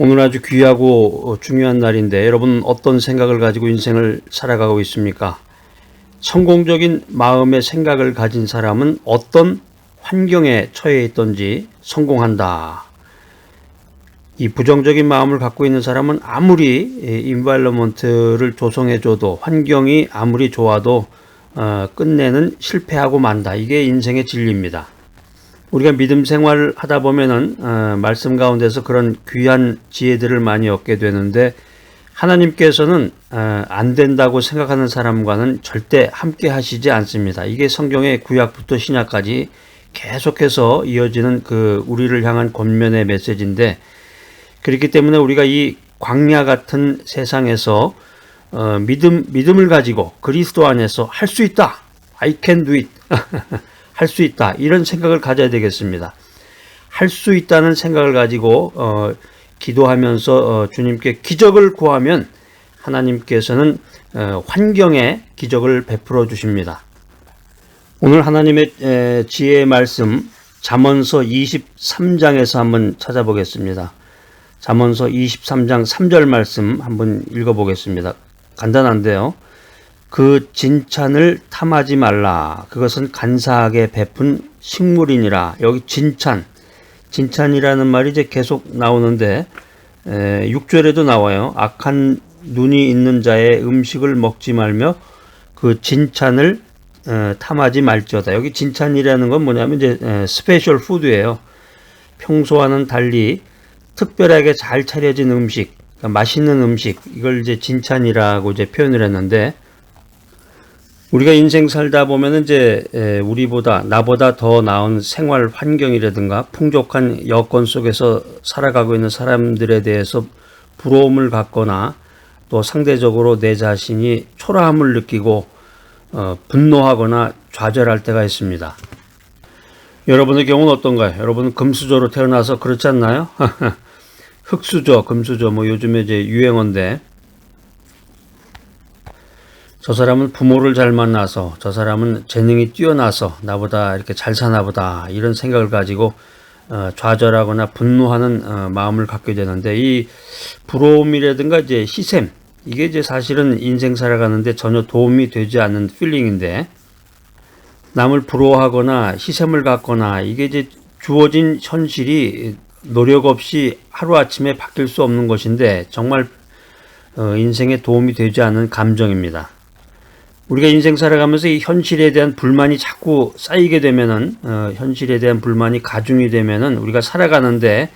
오늘 아주 귀하고 중요한 날인데 여러분 어떤 생각을 가지고 인생을 살아가고 있습니까? 성공적인 마음의 생각을 가진 사람은 어떤 환경에 처해 있든지 성공한다. 이 부정적인 마음을 갖고 있는 사람은 아무리 인바이러먼트를 조성해줘도 환경이 아무리 좋아도 끝내는 실패하고 만다. 이게 인생의 진리입니다. 우리가 믿음 생활을 하다 보면은 말씀 가운데서 그런 귀한 지혜들을 많이 얻게 되는데 하나님께서는 안 된다고 생각하는 사람과는 절대 함께 하시지 않습니다. 이게 성경의 구약부터 신약까지 계속해서 이어지는 그 우리를 향한 권면의 메시지인데, 그렇기 때문에 우리가 이 광야 같은 세상에서 믿음을 가지고 그리스도 안에서 할 수 있다. I can do it. 할 수 있다. 이런 생각을 가져야 되겠습니다. 할 수 있다는 생각을 가지고 기도하면서 주님께 기적을 구하면 하나님께서는 환경에 기적을 베풀어 주십니다. 오늘 하나님의 지혜의 말씀 잠언서 23장에서 한번 찾아보겠습니다. 잠언서 23장 3절 말씀 한번 읽어보겠습니다. 간단한데요. 그 진찬을 탐하지 말라. 그것은 간사하게 베푼 식물이니라. 여기 진찬이라는 말이 이제 계속 나오는데 6절에도 나와요. 악한 눈이 있는 자의 음식을 먹지 말며 그 진찬을 탐하지 말지어다. 여기 진찬이라는 건 뭐냐면 이제 스페셜 푸드예요. 평소와는 달리 특별하게 잘 차려진 음식, 그러니까 맛있는 음식, 이걸 이제 진찬이라고 이제 표현을 했는데, 우리가 인생 살다 보면 이제 나보다 더 나은 생활 환경이라든가 풍족한 여건 속에서 살아가고 있는 사람들에 대해서 부러움을 갖거나 또 상대적으로 내 자신이 초라함을 느끼고 분노하거나 좌절할 때가 있습니다. 여러분의 경우는 어떤가요? 여러분은 금수저로 태어나서 그렇지 않나요? 흙수저, 금수저, 뭐 요즘에 이제 유행어인데, 저 사람은 부모를 잘 만나서, 저 사람은 재능이 뛰어나서 나보다 이렇게 잘 사나 보다, 이런 생각을 가지고 좌절하거나 분노하는 마음을 갖게 되는데, 이 부러움이라든가 이제 희생, 이게 이제 사실은 인생 살아가는데 전혀 도움이 되지 않는 필링인데, 남을 부러워하거나 희생을 갖거나 이게 이제 주어진 현실이 노력 없이 하루아침에 바뀔 수 없는 것인데 정말 인생에 도움이 되지 않는 감정입니다. 우리가 인생 살아가면서 이 현실에 대한 불만이 자꾸 쌓이게 되면은 현실에 대한 불만이 가중이 되면은 우리가 살아가는데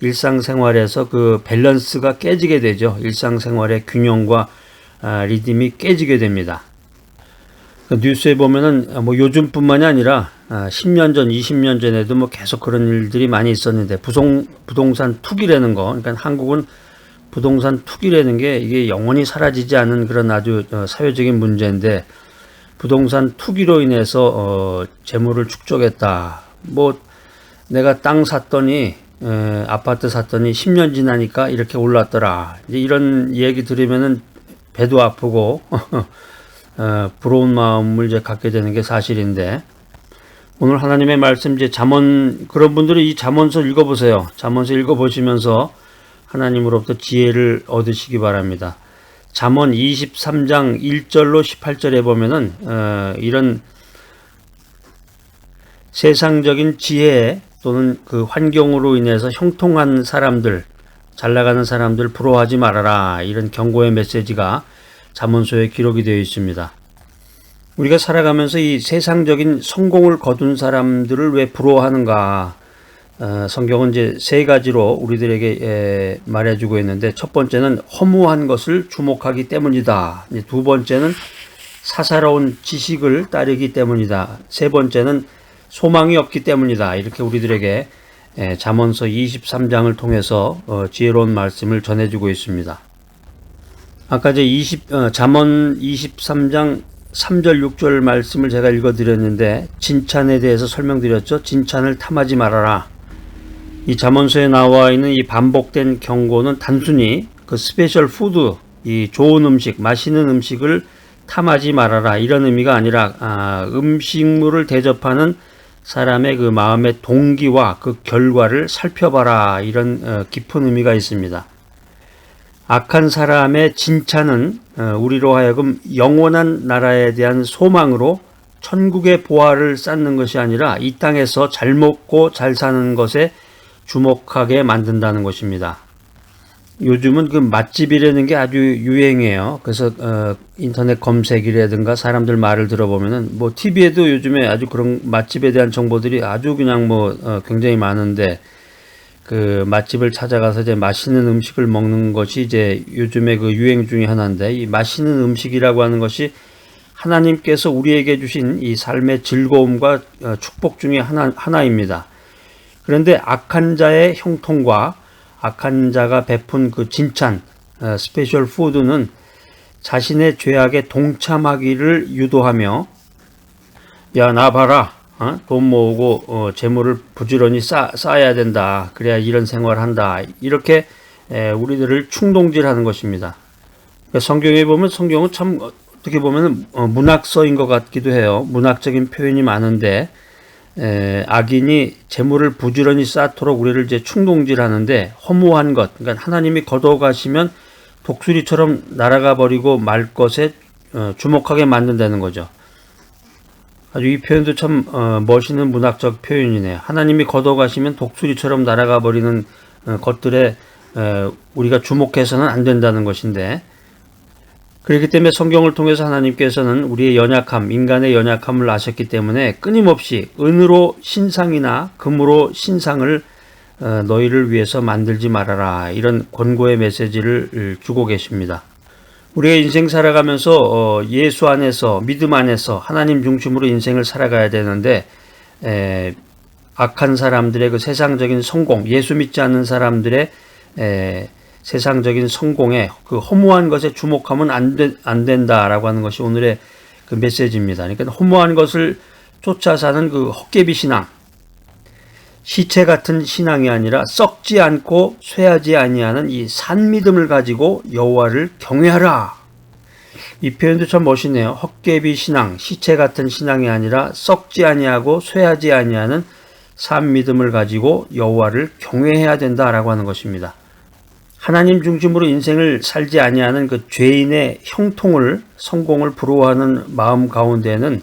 일상생활에서 그 밸런스가 깨지게 되죠. 일상생활의 균형과 리듬이 깨지게 됩니다. 뉴스에 보면은 뭐 요즘뿐만이 아니라 10년 전, 20년 전에도 뭐 계속 그런 일들이 많이 있었는데 부동산 투기라는 거, 그러니까 한국은 부동산 투기라는 게 이게 영원히 사라지지 않은 그런 아주 사회적인 문제인데, 부동산 투기로 인해서 재물을 축적했다. 뭐 내가 땅 샀더니 아파트 샀더니 10년 지나니까 이렇게 올랐더라. 이제 이런 얘기 들으면은 배도 아프고 부러운 마음을 이제 갖게 되는 게 사실인데, 오늘 하나님의 말씀 이제 그런 분들이 이 잠언서 읽어보세요. 잠언서 읽어보시면서 하나님으로부터 지혜를 얻으시기 바랍니다. 잠언 23장 1절로 18절에 보면은 이런 세상적인 지혜 또는 그 환경으로 인해서 형통한 사람들, 잘 나가는 사람들 부러워하지 말아라, 이런 경고의 메시지가 잠언서에 기록이 되어 있습니다. 우리가 살아가면서 이 세상적인 성공을 거둔 사람들을 왜 부러워하는가? 성경은 이제 세 가지로 우리들에게 말해주고 있는데, 첫 번째는 허무한 것을 주목하기 때문이다. 두 번째는 사사로운 지식을 따르기 때문이다. 세 번째는 소망이 없기 때문이다. 이렇게 우리들에게 잠언서 23장을 통해서 지혜로운 말씀을 전해주고 있습니다. 아까 잠언 23장 3절 6절 말씀을 제가 읽어드렸는데 진찬에 대해서 설명드렸죠. 진찬을 탐하지 말아라. 이 잠언서에 나와 있는 이 반복된 경고는 단순히 그 스페셜 푸드, 이 좋은 음식, 맛있는 음식을 탐하지 말아라, 이런 의미가 아니라 음식물을 대접하는 사람의 그 마음의 동기와 그 결과를 살펴봐라, 이런 깊은 의미가 있습니다. 악한 사람의 진차는 우리로 하여금 영원한 나라에 대한 소망으로 천국의 보화를 쌓는 것이 아니라 이 땅에서 잘 먹고 잘 사는 것에 주목하게 만든다는 것입니다. 요즘은 그 맛집이라는 게 아주 유행이에요. 그래서 인터넷 검색이라든가 사람들 말을 들어보면은 뭐 TV에도 요즘에 아주 그런 맛집에 대한 정보들이 아주 그냥 굉장히 많은데, 그 맛집을 찾아가서 이제 맛있는 음식을 먹는 것이 이제 요즘에 그 유행 중에 하나인데, 이 맛있는 음식이라고 하는 것이 하나님께서 우리에게 주신 이 삶의 즐거움과 축복 중에 하나입니다. 그런데 악한 자의 형통과 악한 자가 베푼 그 진찬 스페셜 푸드는 자신의 죄악에 동참하기를 유도하며, 야, 나 봐라, 돈 모으고 재물을 부지런히 쌓아야 된다, 그래야 이런 생활을 한다, 이렇게 우리들을 충동질하는 것입니다. 성경에 보면, 성경은 참 어떻게 보면 문학서인 것 같기도 해요. 문학적인 표현이 많은데, 악인이 재물을 부지런히 쌓도록 우리를 이제 충동질하는데, 허무한 것, 그러니까 하나님이 걷어가시면 독수리처럼 날아가 버리고 말 것에 주목하게 만든다는 거죠. 아주 이 표현도 참 멋있는 문학적 표현이네요. 하나님이 걷어가시면 독수리처럼 날아가 버리는 것들에 우리가 주목해서는 안 된다는 것인데, 그렇기 때문에 성경을 통해서 하나님께서는 우리의 연약함, 인간의 연약함을 아셨기 때문에 끊임없이 은으로 신상이나 금으로 신상을 너희를 위해서 만들지 말아라, 이런 권고의 메시지를 주고 계십니다. 우리가 인생 살아가면서 예수 안에서, 믿음 안에서 하나님 중심으로 인생을 살아가야 되는데, 악한 사람들의 그 세상적인 성공, 예수 믿지 않는 사람들의 세상적인 성공에 그 허무한 것에 주목하면 안 된다라고 하는 것이 오늘의 그 메시지입니다. 그러니까 허무한 것을 쫓아 사는 그 헛개비 신앙, 시체 같은 신앙이 아니라 썩지 않고 쇠하지 아니하는 이 산 믿음을 가지고 여호와를 경외하라. 이 표현도 참 멋있네요. 헛개비 신앙, 시체 같은 신앙이 아니라 썩지 아니하고 쇠하지 아니하는 산 믿음을 가지고 여호와를 경외해야 된다라고 하는 것입니다. 하나님 중심으로 인생을 살지 아니하는 그 죄인의 형통을, 성공을 부러워하는 마음 가운데는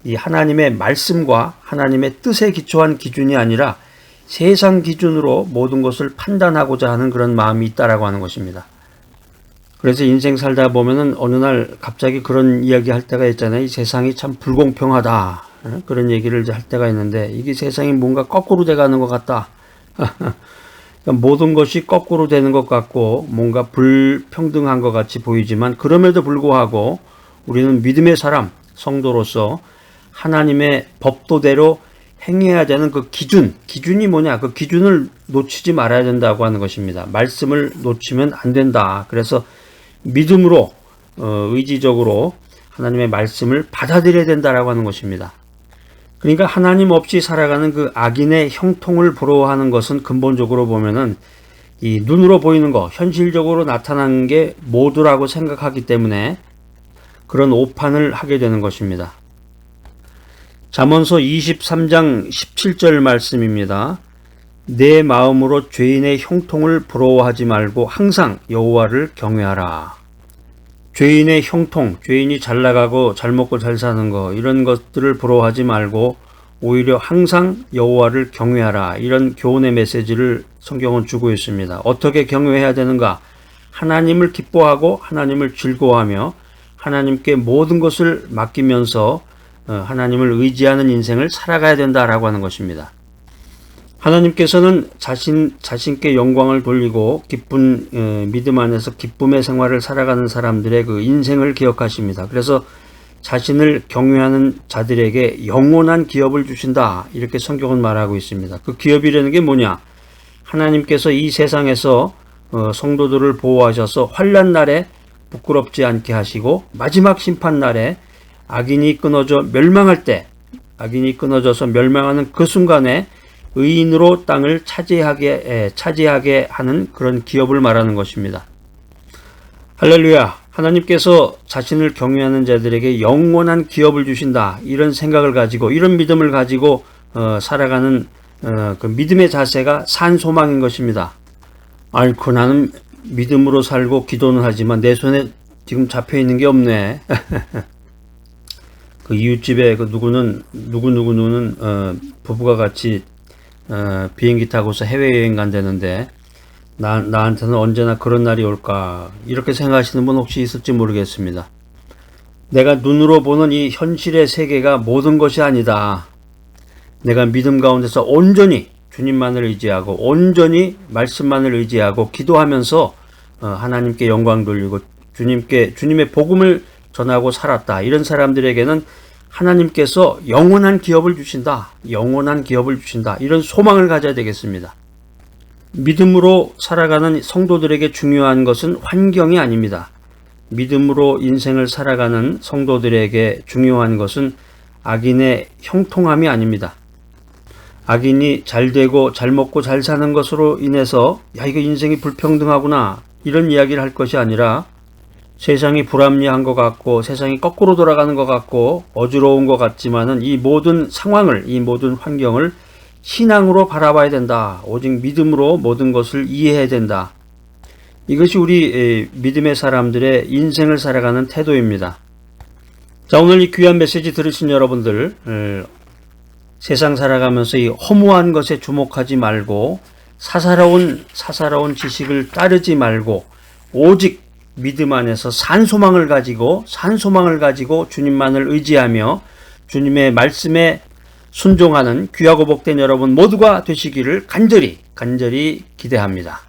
이 하나님의 말씀과 하나님의 뜻에 기초한 기준이 아니라 세상 기준으로 모든 것을 판단하고자 하는 그런 마음이 있다라고 하는 것입니다. 그래서 인생 살다 보면은 어느 날 갑자기 그런 이야기 할 때가 있잖아요. 이 세상이 참 불공평하다, 그런 얘기를 이제 할 때가 있는데, 이게 세상이 뭔가 거꾸로 돼가는 것 같다. 모든 것이 거꾸로 되는 것 같고 뭔가 불평등한 것 같이 보이지만, 그럼에도 불구하고 우리는 믿음의 사람, 성도로서 하나님의 법도대로 행해야 되는 그 기준이 뭐냐, 그 기준을 놓치지 말아야 된다고 하는 것입니다. 말씀을 놓치면 안 된다. 그래서 믿음으로 의지적으로 하나님의 말씀을 받아들여야 된다라고 하는 것입니다. 그러니까 하나님 없이 살아가는 그 악인의 형통을 부러워하는 것은 근본적으로 보면은 이 눈으로 보이는 거, 현실적으로 나타나는 게 모두라고 생각하기 때문에 그런 오판을 하게 되는 것입니다. 잠언서 23장 17절 말씀입니다. 내 마음으로 죄인의 형통을 부러워하지 말고 항상 여호와를 경외하라. 죄인의 형통, 죄인이 잘 나가고 잘 먹고 잘 사는 거, 이런 것들을 부러워하지 말고 오히려 항상 여호와를 경외하라, 이런 교훈의 메시지를 성경은 주고 있습니다. 어떻게 경외해야 되는가? 하나님을 기뻐하고 하나님을 즐거워하며 하나님께 모든 것을 맡기면서 하나님을 의지하는 인생을 살아가야 된다라고 하는 것입니다. 하나님께서는 자신께 영광을 돌리고 기쁜 믿음 안에서 기쁨의 생활을 살아가는 사람들의 그 인생을 기억하십니다. 그래서 자신을 경외하는 자들에게 영원한 기업을 주신다, 이렇게 성경은 말하고 있습니다. 그 기업이라는 게 뭐냐? 하나님께서 이 세상에서 성도들을 보호하셔서 환난 날에 부끄럽지 않게 하시고 마지막 심판 날에 악인이 끊어져서 멸망하는 그 순간에 의인으로 땅을 차지하게 하는 그런 기업을 말하는 것입니다. 할렐루야! 하나님께서 자신을 경외하는 자들에게 영원한 기업을 주신다, 이런 생각을 가지고, 이런 믿음을 가지고 살아가는 그 믿음의 자세가 산 소망인 것입니다. 아이고, 나는 믿음으로 살고 기도는 하지만 내 손에 지금 잡혀 있는 게 없네. 그 이웃집에 그 누구누구는 부부가 같이 비행기 타고서 해외여행 간다는데 나한테는 언제나 그런 날이 올까, 이렇게 생각하시는 분 혹시 있을지 모르겠습니다. 내가 눈으로 보는 이 현실의 세계가 모든 것이 아니다. 내가 믿음 가운데서 온전히 주님만을 의지하고 온전히 말씀만을 의지하고 기도하면서 하나님께 영광 돌리고 주님의 복음을 전하고 살았다. 이런 사람들에게는 하나님께서 영원한 기업을 주신다. 영원한 기업을 주신다. 이런 소망을 가져야 되겠습니다. 믿음으로 살아가는 성도들에게 중요한 것은 환경이 아닙니다. 믿음으로 인생을 살아가는 성도들에게 중요한 것은 악인의 형통함이 아닙니다. 악인이 잘 되고 잘 먹고 잘 사는 것으로 인해서 야, 이거 인생이 불평등하구나, 이런 이야기를 할 것이 아니라 세상이 불합리한 것 같고 세상이 거꾸로 돌아가는 것 같고 어지러운 것 같지만은 이 모든 상황을, 이 모든 환경을 신앙으로 바라봐야 된다. 오직 믿음으로 모든 것을 이해해야 된다. 이것이 우리 믿음의 사람들의 인생을 살아가는 태도입니다. 자, 오늘 이 귀한 메시지 들으신 여러분들, 세상 살아가면서 이 허무한 것에 주목하지 말고 사사로운 지식을 따르지 말고 오직 믿음 안에서 산소망을 가지고 주님만을 의지하며 주님의 말씀에 순종하는 귀하고 복된 여러분 모두가 되시기를 간절히 기대합니다.